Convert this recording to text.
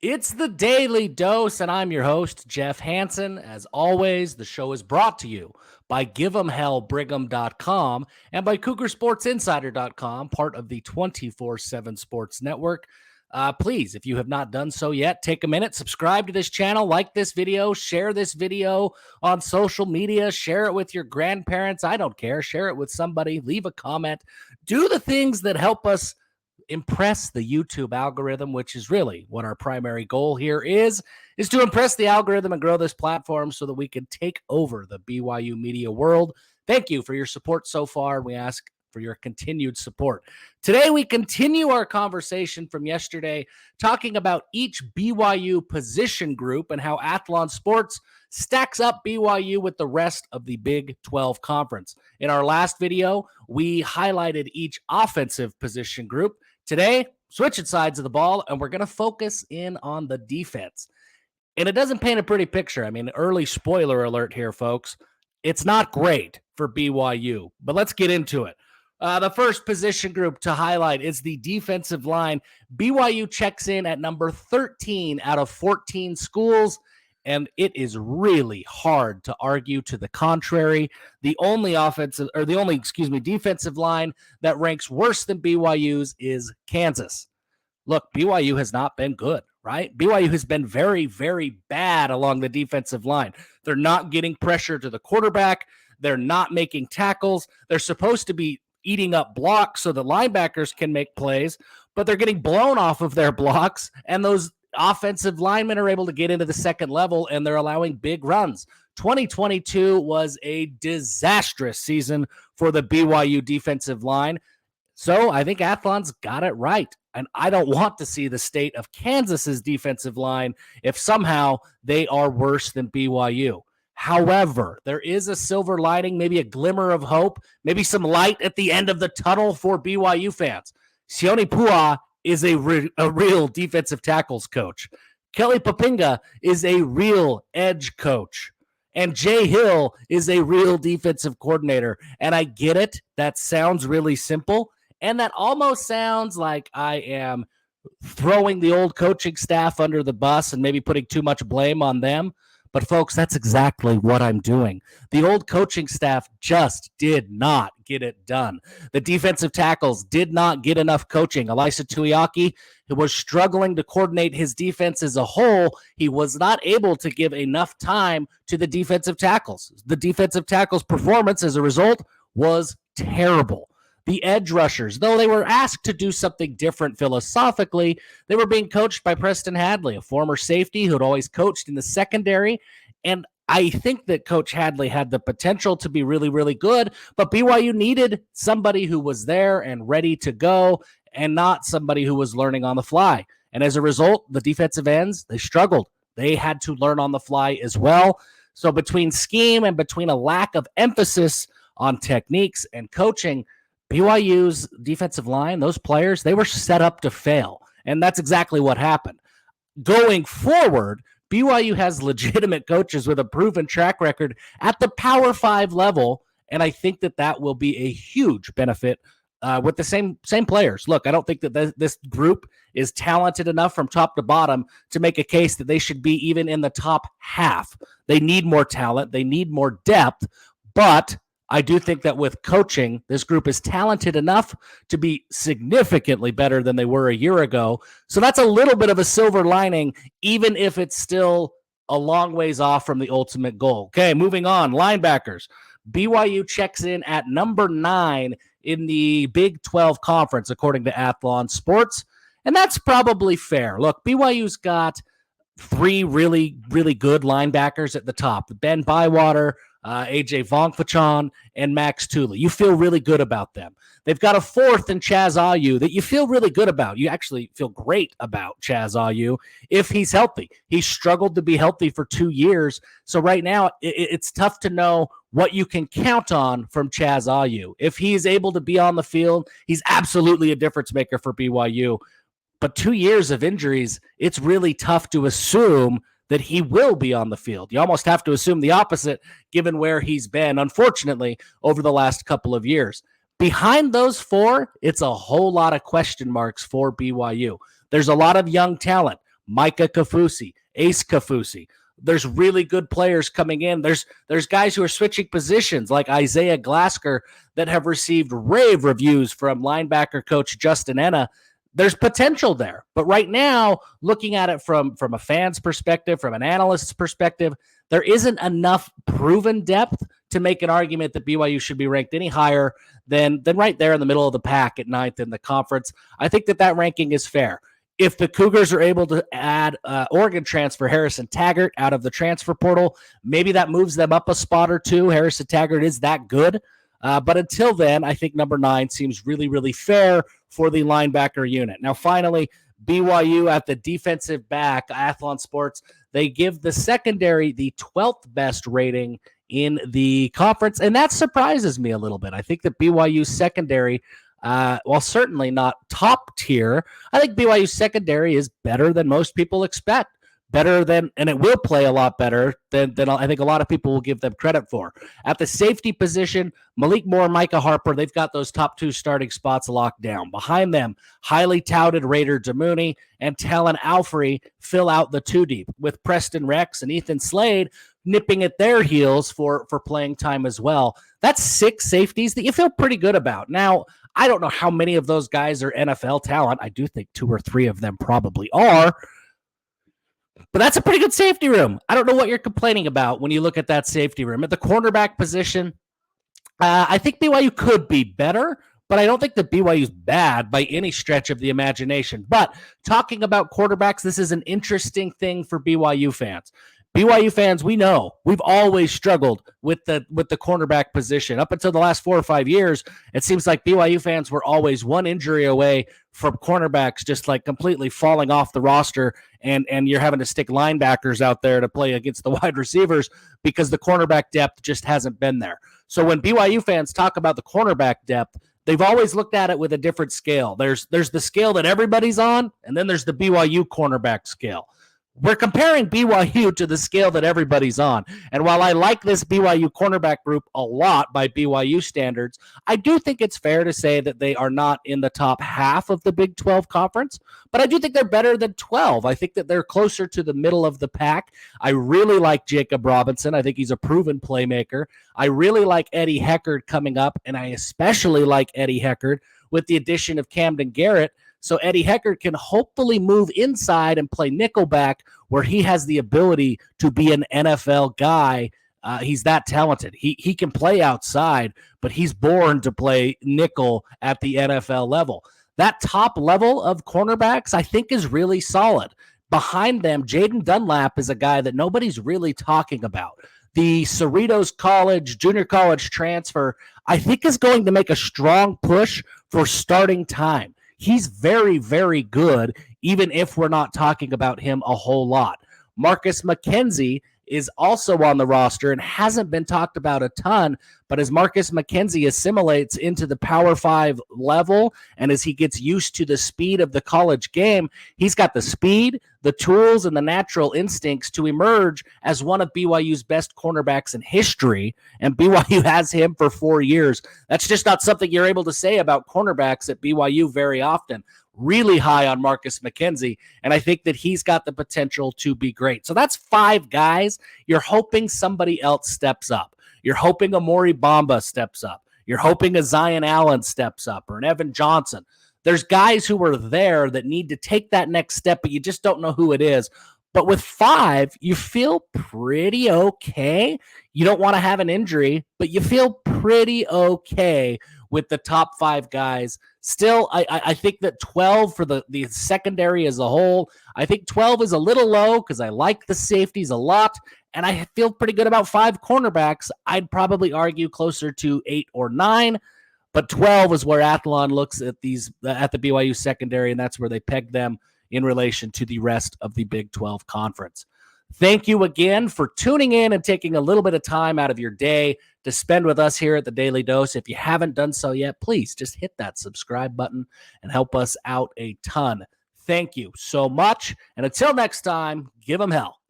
It's the Daily Dose, and I'm your host, Jeff Hansen. As always, the show is brought to you by Give'emHellBrigham.com and by CougarSportsInsider.com, part of the 24/7 Sports Network. Please, if you have not done so yet, take a minute, subscribe to this channel, like this video, share this video on social media, share it with your grandparents. I don't care. Share it with somebody, leave a comment, do the things that help us impress the YouTube algorithm, which is really what our primary goal here is to impress the algorithm and grow this platform so that we can take over the BYU media world. Thank you for your support so far. We ask for your continued support. Today, we continue our conversation from yesterday, talking about each BYU position group and how Athlon Sports stacks up BYU with the rest of the Big 12 Conference. In our last video, we highlighted each offensive position group. Today, switching sides of the ball, and we're going to focus in on the defense. And it doesn't paint a pretty picture. I mean, early spoiler alert here, folks. It's not great for BYU, but let's get into it. The first position group to highlight is the defensive line. BYU checks in at number 13 out of 14 schools, and it is really hard to argue to the contrary. The only defensive line that ranks worse than BYU's is Kansas. Look, BYU has not been good, right? BYU has been very, very bad along the defensive line. They're not getting pressure to the quarterback. They're not making tackles. They're supposed to be eating up blocks so the linebackers can make plays, but they're getting blown off of their blocks, and those offensive linemen are able to get into the second level, and they're allowing big runs. 2022 was a disastrous season for the BYU defensive line. So I think Athlon's got it right. And I don't want to see the state of Kansas's defensive line if somehow they are worse than BYU. However, there is a silver lining, maybe a glimmer of hope, maybe some light at the end of the tunnel for BYU fans. Sione Pua is a real defensive tackles coach. Kelly Papinga is a real edge coach. And Jay Hill is a real defensive coordinator. And I get it. That sounds really simple. And that almost sounds like I am throwing the old coaching staff under the bus and maybe putting too much blame on them. But folks, that's exactly what I'm doing. The old coaching staff just did not get it done. The defensive tackles did not get enough coaching. Elisa Tuiaki, who was struggling to coordinate his defense as a whole, he was not able to give enough time to the defensive tackles. The defensive tackles' performance as a result was terrible. The edge rushers, though they were asked to do something different philosophically, they were being coached by Preston Hadley, a former safety who had always coached in the secondary. And I think that Coach Hadley had the potential to be really, really good, but BYU needed somebody who was there and ready to go and not somebody who was learning on the fly. And as a result, the defensive ends, they struggled. They had to learn on the fly as well. So between scheme and between a lack of emphasis on techniques and coaching, BYU's defensive line, those players, they were set up to fail. And that's exactly what happened. Going forward, BYU has legitimate coaches with a proven track record at the Power 5 level, and I think that will be a huge benefit with the same players. Look, I don't think that this group is talented enough from top to bottom to make a case that they should be even in the top half. They need more talent. They need more depth, but I do think that with coaching, this group is talented enough to be significantly better than they were a year ago. So that's a little bit of a silver lining, even if it's still a long ways off from the ultimate goal. Okay, moving on. Linebackers. BYU checks in at number 9 in the Big 12 Conference, according to Athlon Sports. And that's probably fair. Look, BYU's got 3 really, really good linebackers at the top. Ben Bywater, AJ Vongphachon, and Max Tooley. You feel really good about them. They've got a 4th in Chaz Ayu that you feel really good about. You actually feel great about Chaz Ayu if he's healthy. He struggled to be healthy for 2 years. So right now, it's tough to know what you can count on from Chaz Ayu. If he is able to be on the field, he's absolutely a difference maker for BYU. But 2 years of injuries, it's really tough to assume that he will be on the field. You almost have to assume the opposite, given where he's been, unfortunately, over the last couple of years. Behind those 4, it's a whole lot of question marks for BYU. There's a lot of young talent. Micah Kafusi, Ace Kafusi. There's really good players coming in. There's guys who are switching positions like Isaiah Glasker that have received rave reviews from linebacker coach Justin Enna. There's potential there. But right now, looking at it from a fan's perspective, from an analyst's perspective, there isn't enough proven depth to make an argument that BYU should be ranked any higher than right there in the middle of the pack at 9th in the conference. I think that ranking is fair. If the Cougars are able to add Oregon transfer Harrison Taggart out of the transfer portal, maybe that moves them up a spot or two. Harrison Taggart is that good. But until then, I think number 9 seems really, really fair for the linebacker unit. Now, finally, BYU at the defensive back, Athlon Sports, they give the secondary the 12th best rating in the conference, and that surprises me a little bit. I think that BYU's secondary, while certainly not top tier, I think BYU's secondary is better than most people expect. Better than, and it will play a lot better than I think a lot of people will give them credit for. At the safety position, Malik Moore, Micah Harper, they've got those top 2 starting spots locked down. Behind them, highly touted Raider Damuni and Talon Alfrey fill out the 2 deep, with Preston Rex and Ethan Slade nipping at their heels for playing time as well. That's 6 safeties that you feel pretty good about. Now, I don't know how many of those guys are NFL talent. I do think 2 or 3 of them probably are. But that's a pretty good safety room. I don't know what you're complaining about when you look at that safety room. At the cornerback position, I think BYU could be better, but I don't think that BYU's bad by any stretch of the imagination. But talking about quarterbacks, this is an interesting thing for BYU fans. BYU fans, we know we've always struggled with the cornerback position. Up until the last 4 or 5 years, it seems like BYU fans were always one injury away from cornerbacks just like completely falling off the roster, and you're having to stick linebackers out there to play against the wide receivers because the cornerback depth just hasn't been there. So when BYU fans talk about the cornerback depth, they've always looked at it with a different scale. There's the scale that everybody's on, and then there's the BYU cornerback scale. We're comparing BYU to the scale that everybody's on. And while I like this BYU cornerback group a lot by BYU standards, I do think it's fair to say that they are not in the top half of the Big 12 conference, but I do think they're better than 12. I think that they're closer to the middle of the pack. I really like Jacob Robinson. I think he's a proven playmaker. I really like Eddie Heckard coming up, and I especially like Eddie Heckard with the addition of Camden Garrett. So Eddie Heckard can hopefully move inside and play nickelback, where he has the ability to be an NFL guy. He's that talented. He can play outside, but he's born to play nickel at the NFL level. That top level of cornerbacks, I think, is really solid. Behind them, Jaden Dunlap is a guy that nobody's really talking about. The Cerritos College, junior college transfer, I think is going to make a strong push for starting time. He's very, very good, even if we're not talking about him a whole lot. Marcus McKenzie is also on the roster and hasn't been talked about a ton, but as Marcus McKenzie assimilates into the Power 5 level and as he gets used to the speed of the college game, he's got the speed, the tools, and the natural instincts to emerge as one of BYU's best cornerbacks in history, and BYU has him for 4 years. That's just not something you're able to say about cornerbacks at BYU very often. Really high on Marcus McKenzie, and I think that he's got the potential to be great. So that's 5 guys. You're hoping somebody else steps up. You're hoping a Maury Bamba steps up. You're hoping a Zion Allen steps up or an Evan Johnson. There's guys who are there that need to take that next step, but you just don't know who it is. But with 5, you feel pretty okay. You don't want to have an injury, but you feel pretty okay with the top 5 guys. Still, I think that 12 for the secondary as a whole, I think 12 is a little low because I like the safeties a lot, and I feel pretty good about 5 cornerbacks. I'd probably argue closer to 8 or 9, but 12 is where Athlon looks at the BYU secondary, and that's where they peg them in relation to the rest of the Big 12 conference. Thank you again for tuning in and taking a little bit of time out of your day to spend with us here at the Daily Dose. If you haven't done so yet, please just hit that subscribe button and help us out a ton. Thank you so much. And until next time, give them hell.